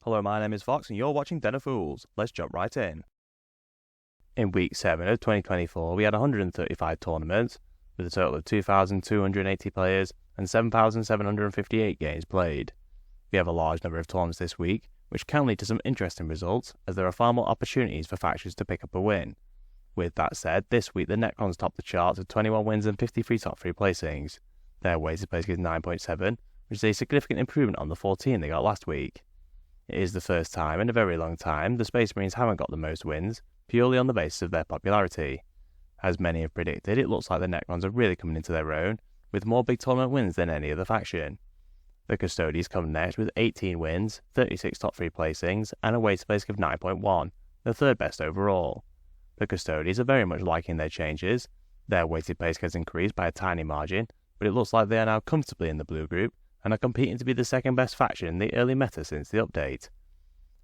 Hello, my name is Fox and you're watching Den of Fools. Let's jump right in. In Week 7 of 2024, we had 135 tournaments, with a total of 2,280 players and 7,758 games played. We have a large number of tournaments this week, which can lead to some interesting results, as there are far more opportunities for factions to pick up a win. With that said, this week the Necrons topped the charts with 21 wins and 53 top 3 placings. Their weighted place is 9.7, which is a significant improvement on the 14 they got last week. It is the first time in a very long time the Space Marines haven't got the most wins, purely on the basis of their popularity. As many have predicted, it looks like the Necrons are really coming into their own, with more big tournament wins than any other faction. The Custodies come next with 18 wins, 36 top 3 placings, and a weighted place of 9.1, the third best overall. The Custodies are very much liking their changes. Their weighted place has increased by a tiny margin, but it looks like they are now comfortably in the blue group, and are competing to be the second best faction in the early meta since the update.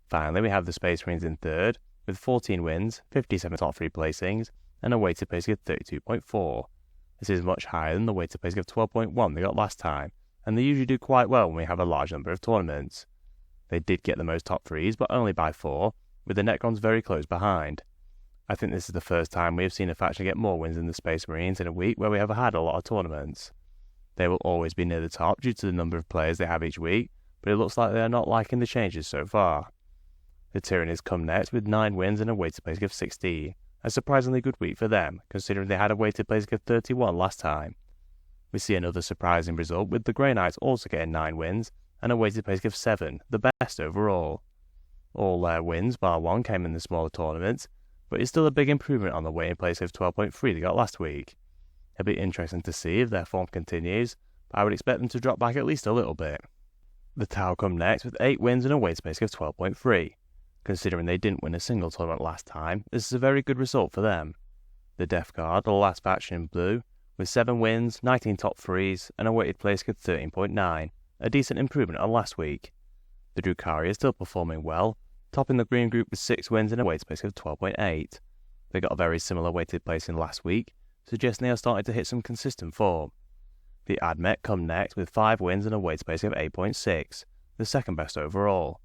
Finally, we have the Space Marines in third, with 14 wins, 57 top 3 placings, and a weighted place of 32.4. This is much higher than the weighted place of 12.1 they got last time, and they usually do quite well when we have a large number of tournaments. They did get the most top 3s, but only by 4, with the Necrons very close behind. I think this is the first time we have seen a faction get more wins than the Space Marines in a week where we have had a lot of tournaments. They will always be near the top due to the number of players they have each week, but it looks like they are not liking the changes so far. The Tyrannies come next with 9 wins and a weighted place of 16, a surprisingly good week for them, considering they had a weighted place of 31 last time. We see another surprising result with the Grey Knights also getting 9 wins and a weighted place of 7, the best overall. All their wins, bar one, came in the smaller tournaments, but it's still a big improvement on the weighted place of 12.3 they got last week. It'll be interesting to see if their form continues, but I would expect them to drop back at least a little bit. The Tau come next with 8 wins and a weighted place of 12.3. Considering they didn't win a single tournament last time, this is a very good result for them. The Death Guard, the last faction in blue, with 7 wins, 19 top 3s, and a weighted place of 13.9, a decent improvement on last week. The Drukhari are still performing well, topping the green group with 6 wins and a weighted place of 12.8. They got a very similar weighted placing last week, suggesting they are starting to hit some consistent form. The Admech come next with 5 wins and a weighted place of 8.6, the second best overall.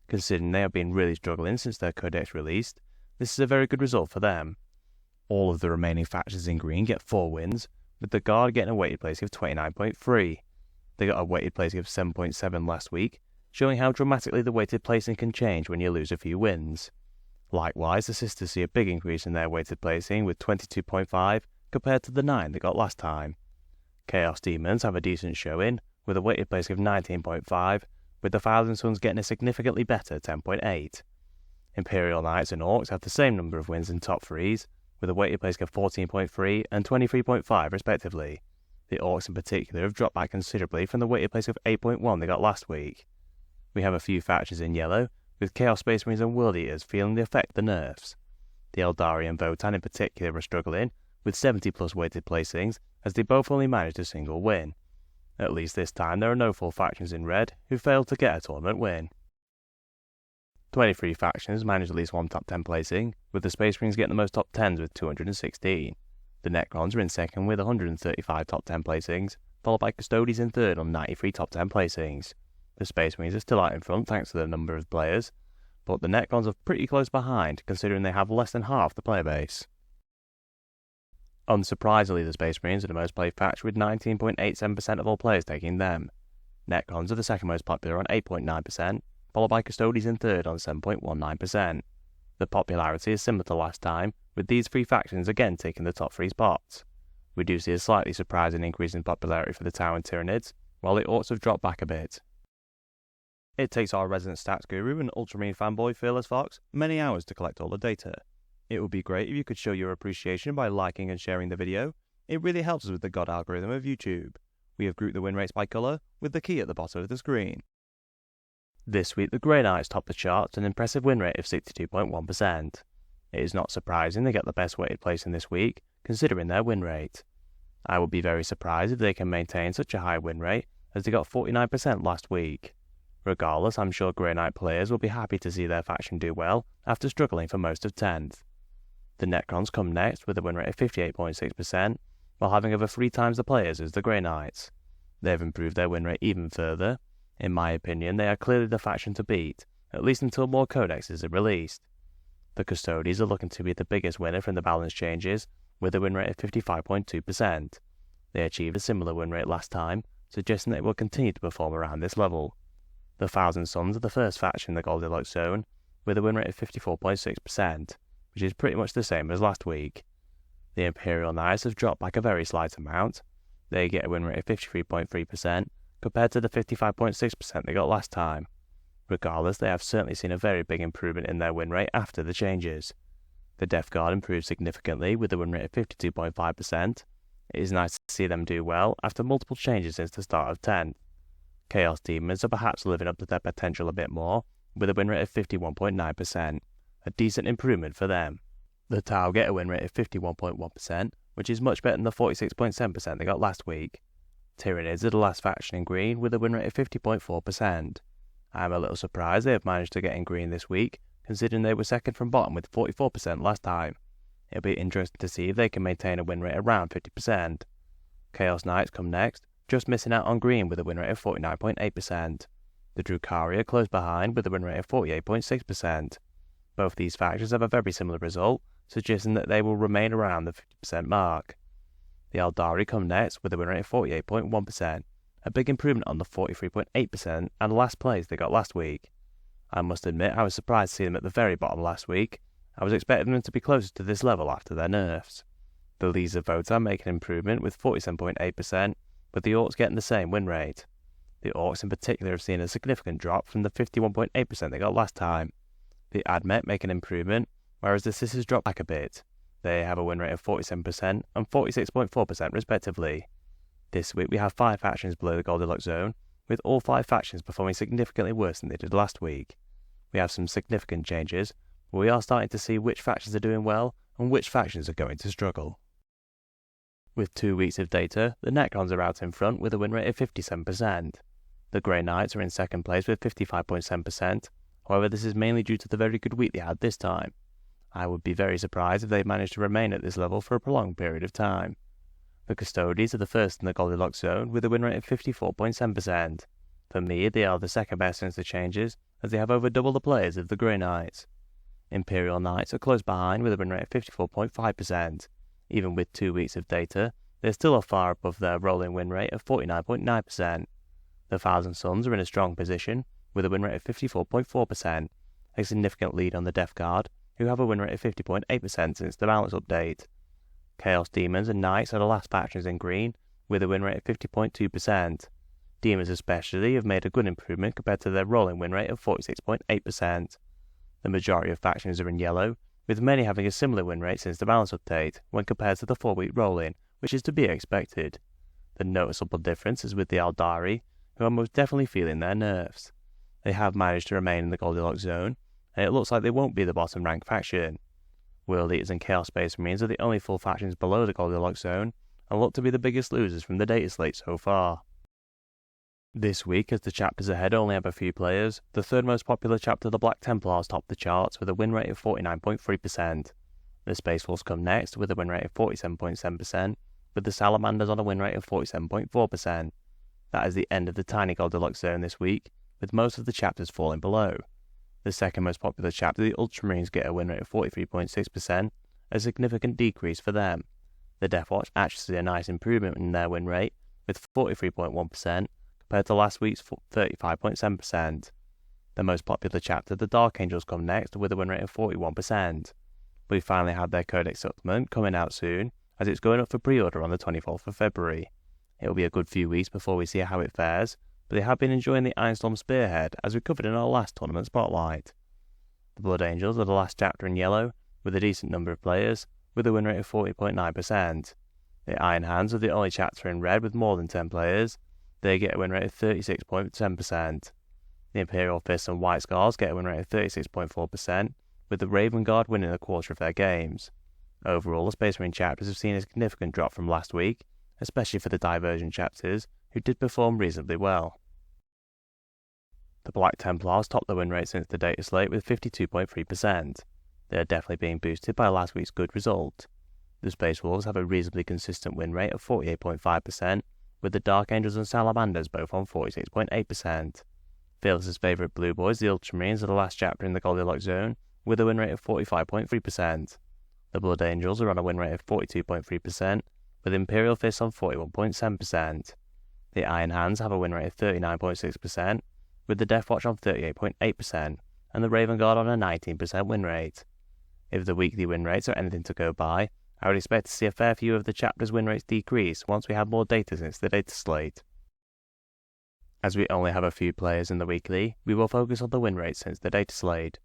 Considering they have been really struggling since their codex released, this is a very good result for them. All of the remaining factions in green get 4 wins, with the Guard getting a weighted place of 29.3. They got a weighted place of 7.7 last week, showing how dramatically the weighted placing can change when you lose a few wins. Likewise, the Sisters see a big increase in their weighted placing with 22.5 compared to the 9 they got last time. Chaos Demons have a decent showing, with a weighted place of 19.5, with the Thousand Sons getting a significantly better 10.8. Imperial Knights and Orcs have the same number of wins and top 3s, with a weighted place of 14.3 and 23.5 respectively. The Orcs in particular have dropped back considerably from the weighted place of 8.1 they got last week. We have a few factions in yellow, with Chaos Space Marines and World Eaters feeling the effect of the nerfs. The Eldari and Votan in particular are struggling, with 70 plus weighted placings, as they both only managed a single win. At least this time there are no full factions in red who failed to get a tournament win. 23 factions managed at least one top 10 placing, with the Space Marines getting the most top 10s with 216. The Necrons are in second with 135 top 10 placings, followed by Custodies in third on 93 top 10 placings. The Space Marines are still out in front thanks to the number of players, but the Necrons are pretty close behind considering they have less than half the player base. Unsurprisingly, the Space Marines are the most played faction with 19.87% of all players taking them. Necrons are the second most popular on 8.9%, followed by Custodies in third on 7.19%. The popularity is similar to last time, with these 3 factions again taking the top 3 spots. We do see a slightly surprising increase in popularity for the Tau and Tyranids, while the Orcs have dropped back a bit. It takes our resident stats guru and Ultramarine fanboy Fearless Fox many hours to collect all the data. It would be great if you could show your appreciation by liking and sharing the video. It really helps us with the God algorithm of YouTube. We have grouped the win rates by colour, with the key at the bottom of the screen. This week the Grey Knights topped the charts, an impressive win rate of 62.1%. It is not surprising they get the best weighted placing this week, considering their win rate. I would be very surprised if they can maintain such a high win rate, as they got 49% last week. Regardless, I'm sure Grey Knight players will be happy to see their faction do well after struggling for most of 10th. The Necrons come next with a win rate of 58.6%, while having over 3 times the players as the Grey Knights. They have improved their win rate even further. In my opinion, they are clearly the faction to beat, at least until more codexes are released. The Custodies are looking to be the biggest winner from the balance changes, with a win rate of 55.2%. They achieved a similar win rate last time, suggesting they will continue to perform around this level. The Thousand Suns are the first faction in the Goldilocks zone, with a win rate of 54.6%, which is pretty much the same as last week. The Imperial Knights have dropped back a very slight amount. They get a win rate of 53.3%, compared to the 55.6% they got last time. Regardless, they have certainly seen a very big improvement in their win rate after the changes. The Death Guard improved significantly with a win rate of 52.5%. It is nice to see them do well after multiple changes since the start of 10th. Chaos Demons are perhaps living up to their potential a bit more, with a win rate of 51.9%, a decent improvement for them. The Tau get a win rate of 51.1%, which is much better than the 46.7% they got last week. Tyranids are the last faction in green with a win rate of 50.4%. I am a little surprised they have managed to get in green this week, considering they were second from bottom with 44% last time. It'll be interesting to see if they can maintain a win rate around 50%. Chaos Knights come next, just missing out on green with a win rate of 49.8%. The Drukhari are close behind with a win rate of 48.6%. Both these factions have a very similar result, suggesting that they will remain around the 50% mark. The Eldari come next with a win rate of 48.1%, a big improvement on the 43.8% and last place they got last week. I must admit I was surprised to see them at the very bottom last week. I was expecting them to be closer to this level after their nerfs. The Lees of Votan make an improvement with 47.8%, with the Orcs getting the same win rate. The Orcs in particular have seen a significant drop from the 51.8% they got last time. The Admet make an improvement, whereas the Sisters drop back a bit. They have a win rate of 47% and 46.4% respectively. This week we have 5 factions below the Goldilocks zone, with all 5 factions performing significantly worse than they did last week. We have some significant changes, but we are starting to see which factions are doing well and which factions are going to struggle. With 2 weeks of data, the Necrons are out in front with a win rate of 57%. The Grey Knights are in second place with 55.7%, however this is mainly due to the very good week they had this time. I would be very surprised if they managed to remain at this level for a prolonged period of time. The Custodies are the first in the Goldilocks zone with a win rate of 54.7%. For me, they are the second best since the changes, as they have over double the players of the Grey Knights. Imperial Knights are close behind with a win rate of 54.5%. Even with 2 weeks of data, they still are far above their rolling win rate of 49.9%. The Thousand Suns are in a strong position, with a win rate of 54.4%, a significant lead on the Death Guard, who have a win rate of 50.8% since the balance update. Chaos Demons and Knights are the last factions in green, with a win rate of 50.2%. Demons especially have made a good improvement compared to their rolling win rate of 46.8%. The majority of factions are in yellow, with many having a similar win rate since the balance update when compared to the 4-week rolling, which is to be expected. The noticeable difference is with the Eldari, who are most definitely feeling their nerfs. They have managed to remain in the Goldilocks zone, and it looks like they won't be the bottom ranked faction. World Eaters and Chaos Space Marines are the only full factions below the Goldilocks zone, and look to be the biggest losers from the data slate so far. This week, as the chapters ahead only have a few players, the third most popular chapter, the Black Templars, topped the charts with a win rate of 49.3%. The Space Wolves come next with a win rate of 47.7%, with the Salamanders on a win rate of 47.4%. That is the end of the tiny Goldilocks zone this week, with most of the chapters falling below. The second most popular chapter, the Ultramarines, get a win rate of 43.6%, a significant decrease for them. The Death Watch actually see a nice improvement in their win rate, with 43.1%, compared to last week's 35.7%. The most popular chapter, the Dark Angels, come next with a win rate of 41%. We finally had their Codex supplement coming out soon, as it's going up for pre-order on the 24th of February. It will be a good few weeks before we see how it fares, but they have been enjoying the Ironstorm Spearhead, as we covered in our last tournament spotlight. The Blood Angels are the last chapter in yellow, with a decent number of players, with a win rate of 40.9%. The Iron Hands are the only chapter in red with more than 10 players. They get a win rate of 36.7%. The Imperial Fists and White Scars get a win rate of 36.4%, with the Raven Guard winning a quarter of their games. Overall, the Space Marine chapters have seen a significant drop from last week, especially for the Diversion chapters, who did perform reasonably well. The Black Templars topped the win rate since the data slate with 52.3%. They are definitely being boosted by last week's good result. The Space Wolves have a reasonably consistent win rate of 48.5%, with the Dark Angels and Salamanders both on 46.8%. Fearless's favourite Blue Boys, the Ultramarines, are the last chapter in the Goldilocks zone, with a win rate of 45.3%. The Blood Angels are on a win rate of 42.3%, with Imperial Fists on 41.7%. The Iron Hands have a win rate of 39.6%, with the Death Watch on 38.8%, and the Raven Guard on a 19% win rate. If the weekly win rates are anything to go by, I would expect to see a fair few of the chapter's win rates decrease once we have more data since the data slate. As we only have a few players in the weekly, we will focus on the win rates since the data slate.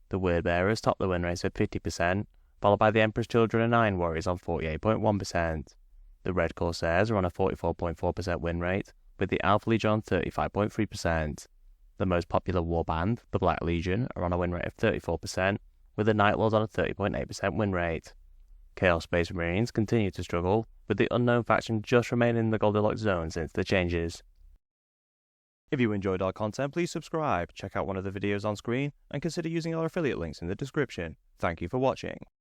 The Word Bearers top the win rates at 50%, followed by the Emperor's Children and Iron Warriors on 48.1%. The Red Corsairs are on a 44.4% win rate, with the Alpha Legion on 35.3%. The most popular warband, the Black Legion, are on a win rate of 34%, with the Night Lords on a 30.8% win rate. Chaos Space Marines continue to struggle, with the Unknown faction just remaining in the Goldilocks zone since the changes. If you enjoyed our content, please subscribe, check out one of the videos on screen, and consider using our affiliate links in the description. Thank you for watching.